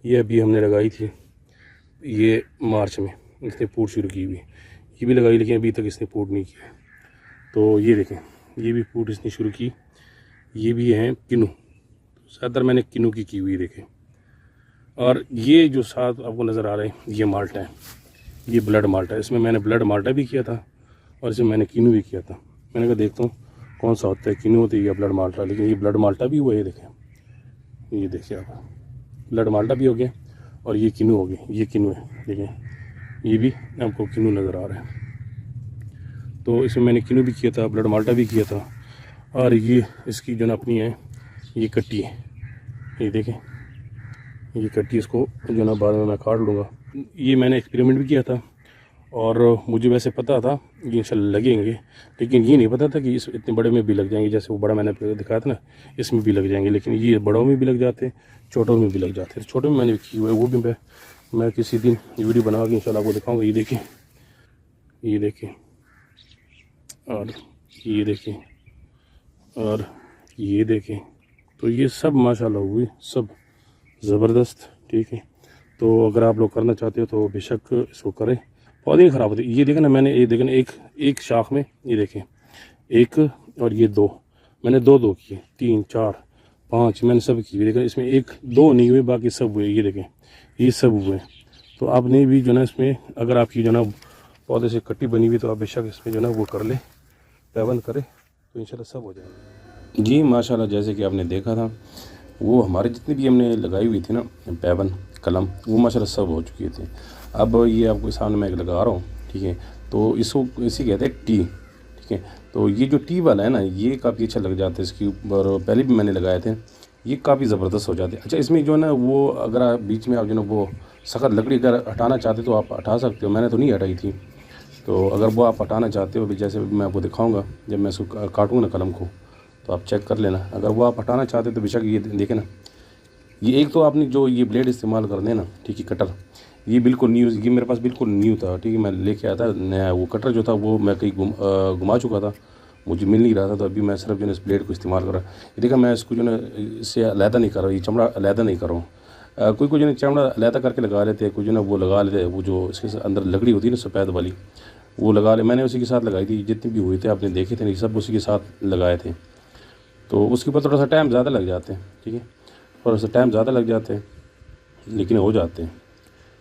ये अभी हमने लगाई थी, ये मार्च में इसने फूट शुरू की हुई। ये भी लगाई लेकिन अभी तक इसने फूट नहीं किया। तो ये देखें, ये भी फूट इसने शुरू की। ये भी हैं किन्नू, ज़्यादातर मैंने किन्नू की हुई देखें। और ये जो साथ आपको नज़र आ रहे हैं ये माल्टा है, ये ब्लड माल्टा है। इसमें मैंने ब्लड माल्टा भी किया था और इसमें मैंने किन्नू भी किया था। मैंने कहा देखता हूँ कौन सा होता है, किन्नू होती है या ब्लड माल्टा। लेकिन ये ब्लड माल्टा भी हुआ है, ये देखें, ये देखिए आप, ब्लड माल्टा भी हो गया और ये किन्नू हो गया। ये किन्नू है, देखें ये भी आपको किन्नू नज़र आ रहा है। तो इसमें मैंने किन्नू भी किया था, ब्लड माल्टा भी किया था। और ये इसकी जो ना अपनी है, ये कट्टी है, ये देखें, ये कट्टी, इसको जो ना बाद में मैं काट लूँगा। ये मैंने एक्सपेरिमेंट भी किया था और मुझे वैसे पता था कि इंशाल्लाह लगेंगे, लेकिन ये नहीं पता था कि इस इतने बड़े में भी लग जाएंगे। जैसे वो बड़ा मैंने दिखाया था ना, इसमें भी लग जाएंगे। लेकिन ये बड़ों में भी लग जाते हैं, छोटों में भी लग जाते हैं। छोटे में मैंने की हुआ है, वो भी मैं किसी दिन वीडियो बना के इंशाल्लाह आपको दिखाऊँगा। ये देखें, ये देखें, और ये देखें, और ये देखें। तो ये सब माशाल्लाह हुई, सब ज़बरदस्त, ठीक है। तो अगर आप लोग करना चाहते हो तो बेशक इसको करें, पौधे नहीं ख़राब होते। ये देखें ना, मैंने ये देखें एक शाख में, ये देखें एक, और ये दो, मैंने दो किए, 3 4 5 मैंने सब किए। देखें इसमें 1 2 नहीं हुए, बाकी सब हुए। ये देखें ये सब हुए। तो आपने भी जो ना इसमें, अगर आपकी जो ना पौधे से कट्टी बनी हुई, तो आप बेशक इसमें जो ना वो कर ले, पैवन करें, तो इंशाल्लाह सब हो जाएगा। जी माशाल्लाह, जैसे कि आपने देखा था, वो हमारे जितनी भी हमने लगाई हुई थी ना पैवन कलम, वो माशाल्लाह सब हो चुकी थी। अब ये आपको सामने मैं लगा रहा हूँ, ठीक है। तो इसको इसी कहते हैं टी, ठीक है। तो ये जो टी वाला है ना, ये काफ़ी अच्छा लग जाता है इसके ऊपर। पहले भी मैंने लगाए थे, ये काफ़ी ज़बरदस्त हो जाते हैं। अच्छा, इसमें जो है ना वो, अगर आप बीच में आप जो ना वो सख्त लकड़ी अगर हटाना चाहते तो आप हटा सकते हो। मैंने तो नहीं हटाई थी। तो अगर वो आप हटाना चाहते हो, जैसे मैं आपको दिखाऊँगा जब मैं इसको काटूँगा ना कलम को, तो आप चेक कर लेना। अगर वो आप हटाना चाहते हो तो बेशक ये देखें ना, ये एक तो आपने जो ये ब्लेड इस्तेमाल कर देना, ठीक है, कटर, ये बिल्कुल न्यू, ये मेरे पास बिल्कुल न्यू था, ठीक है। मैं लेके आया था नया। वो कटर जो था वो मैं कहीं घुमा चुका था, मुझे मिल नहीं रहा था। तो अभी मैं सिर्फ जो है इस ब्लेड को इस्तेमाल कर रहा। ये देखा, मैं इसको जो है इससे अलहदा नहीं कर रहा, ये चमड़ा अलहदा नहीं कर रहा हूँ। कोई जो है चमड़ा अलहदा करके लगा लेते हैं, कोई जो है वो लगा लेते हैं, वो जो इसके अंदर लकड़ी होती है ना सफ़ेद वाली, वो लगा ले। मैंने उसी के साथ लगाई थी, जितने भी हुए थे आपने देखे थे, सब उसी के साथ लगाए थे। तो उसके ऊपर थोड़ा सा टाइम ज़्यादा लग जाते हैं, ठीक है, थोड़ा सा टाइम ज़्यादा लग जाते हैं, लेकिन हो जाते हैं।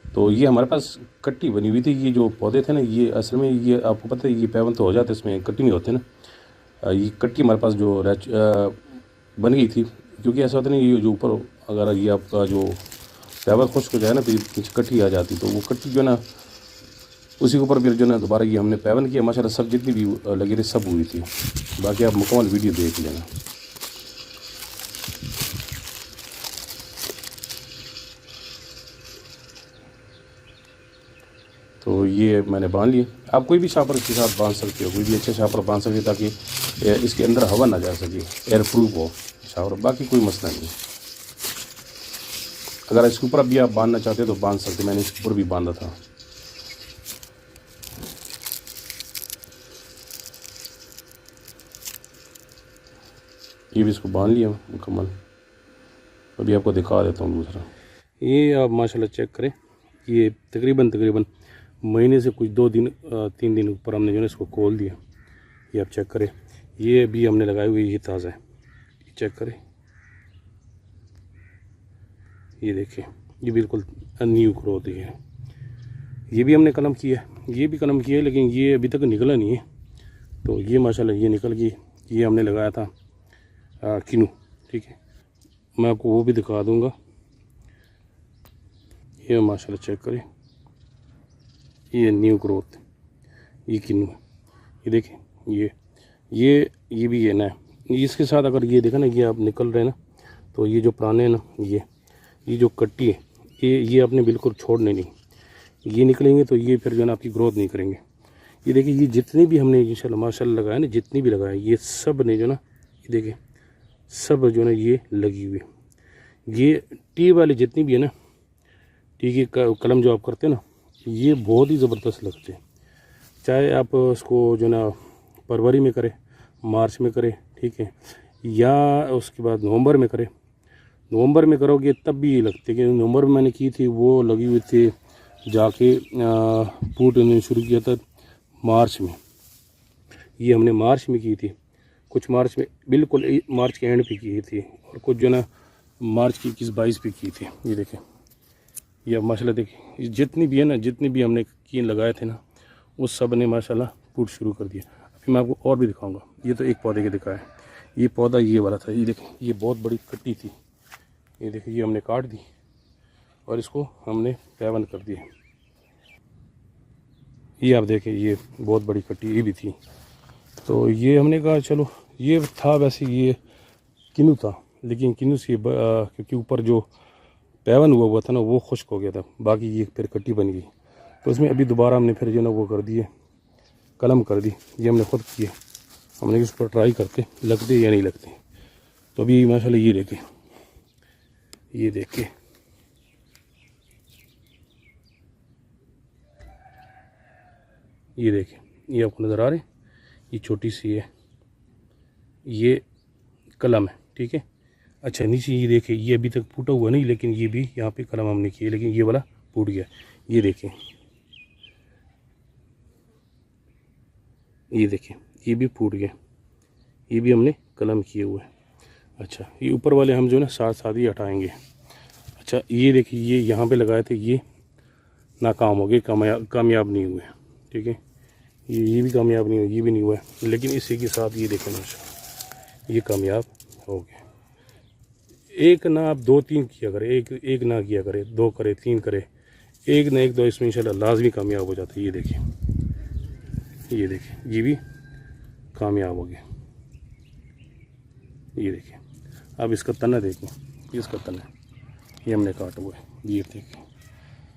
तो ये हमारे पास कट्टी बनी हुई थी। ये जो पौधे थे ना, ये असल में ये आपको पता है, ये पैवन तो हो जाते हैं, इसमें कट्टी नहीं होते ना। ये कट्टी हमारे पास जो बन गई थी, क्योंकि ऐसा होता नहीं, ये जो ऊपर अगर ये आपका जो पैवन खुश्क हो जाए ना, तो ये कट्टी आ जाती। तो वो कट्टी जो है ना, उसी के ऊपर फिर जो है ना दोबारा ये हमने पैवन किया। माशाल्लाह सब जितनी भी लगी थी सब हुई थी। बाकी आप मुकम्मल वीडियो देख लेना। तो ये मैंने बांध लिए। आप कोई भी शापर के साथ बांध सकते हो, कोई भी अच्छा शापर बांध सकते हो, ताकि इसके अंदर हवा ना जा सके, एयर प्रूफ हो शावर। बाकी कोई मसला नहीं। अगर इसके ऊपर भी आप बांधना चाहते हो तो बांध सकते। मैंने इसके ऊपर भी बांधा था। ये भी इसको बांध लिया मुकम्मल। अभी आपको दिखा देता हूँ दूसरा। ये आप माशाल्लाह चेक करें, ये तकरीबन महीने से कुछ 2 दिन 3 दिन ऊपर हमने जो है इसको खोल दिया। ये आप चेक करें, ये अभी हमने लगाई हुई, ये ताज़ा है। ये चेक करें, ये देखें, ये बिल्कुल न्यू ग्रोथ है। ये भी हमने कलम किया है, ये भी कलम किया है, लेकिन ये अभी तक निकला नहीं है। तो ये माशाल्लाह ये निकल गई। ये हमने लगाया था किन्नू, ठीक है, मैं आपको वो भी दिखा दूँगा। ये माशाल्लाह चेक करें, ये न्यू ग्रोथ, ये किन्नू है। ये देखें, ये भी है ना। इसके साथ अगर ये देखा ना, ये आप निकल रहे हैं ना, तो ये जो पुराने हैं ना, ये जो कट्टी है, ये आपने बिल्कुल छोड़ने नहीं। ये निकलेंगे तो ये फिर जो है ना आपकी ग्रोथ नहीं करेंगे। ये देखिए, ये जितनी भी हमने इंशाल्लाह माशाल्लाह लगाया ना, जितनी भी लगाया, ये सब ने जो ना, ये देखिए सब जो ना ये लगी हुई। ये टी वाले जितनी भी है ना, टी की कलम जो आप करते हैं ना, ये बहुत ही ज़बरदस्त लगते हैं। चाहे आप उसको जो ना फरवरी में करें, मार्च में करें, ठीक है, या उसके बाद नवंबर में करें, नवंबर में करोगे तब भी ये लगते, कि नवंबर में मैंने की थी वो लगी हुई थी, जाके फूट शुरू किया था मार्च में। ये हमने मार्च में की थी, कुछ मार्च में, बिल्कुल मार्च के एंड पे की थी, और कुछ जो ना मार्च की 21-22 पे की थी। ये देखें, ये माशाल्लाह देखिए जितनी भी है ना, जितनी भी हमने कीन लगाए थे ना, उस सब ने माशाल्लाह फूट शुरू कर दिया। अभी मैं आपको और भी दिखाऊंगा। ये तो एक पौधे के दिखाया है, ये पौधा ये वाला था। ये देखें, ये बहुत बड़ी कट्टी थी। ये देखिए, ये हमने काट दी और इसको हमने पैवन कर दिया। ये आप देखें, ये बहुत बड़ी कट्टी ये भी थी। तो ये हमने कहा चलो, ये था वैसे ये किन्नू था, लेकिन किन्नू से क्योंकि ऊपर जो पैवन हुआ था ना वो खुश्क हो गया था, बाकी ये फिर कट्टी बन गई। तो इसमें अभी दोबारा हमने फिर जो ना वो कर दिए, कलम कर दी। ये हमने खुद किए, हमने इस पर ट्राई करते लगते या नहीं लगते। तो अभी माशाल्लाह ये देखे, ये देखे, ये देखे, ये आपको नज़र आ रहे, ये छोटी सी है, ये कलम है, ठीक है। अच्छा नीचे ये देखें, ये अभी तक फूटा हुआ नहीं, लेकिन ये भी यहाँ पे कलम हमने किए, लेकिन ये वाला फूट गया। ये देखें, ये देखें, ये भी फूट गया, ये भी हमने कलम किए हुए। अच्छा, ये ऊपर वाले हम जो ना साथ साथ ही हटाएंगे। अच्छा ये देखिए, ये यहाँ पे लगाए थे, ये नाकाम हो गए, कामयाब नहीं हुए, ठीक है। ये भी कामयाब नहीं हुआ, ये भी नहीं हुआ, लेकिन इसी के साथ ये देखें माशाल्लाह ये कामयाब हो गए। एक ना आप 2-3 किया करें, एक ना किया करे, 2 करे, 3 करे, एक ना एक 2 इसमें इंशाल्लाह लाजमी कामयाब हो जाता है। ये देखिए, ये देखिए, ये भी कामयाब हो गया। ये देखिए, अब इसका तना देखें, इसका तना ये हमने काटा हुआ है, ये देखिए।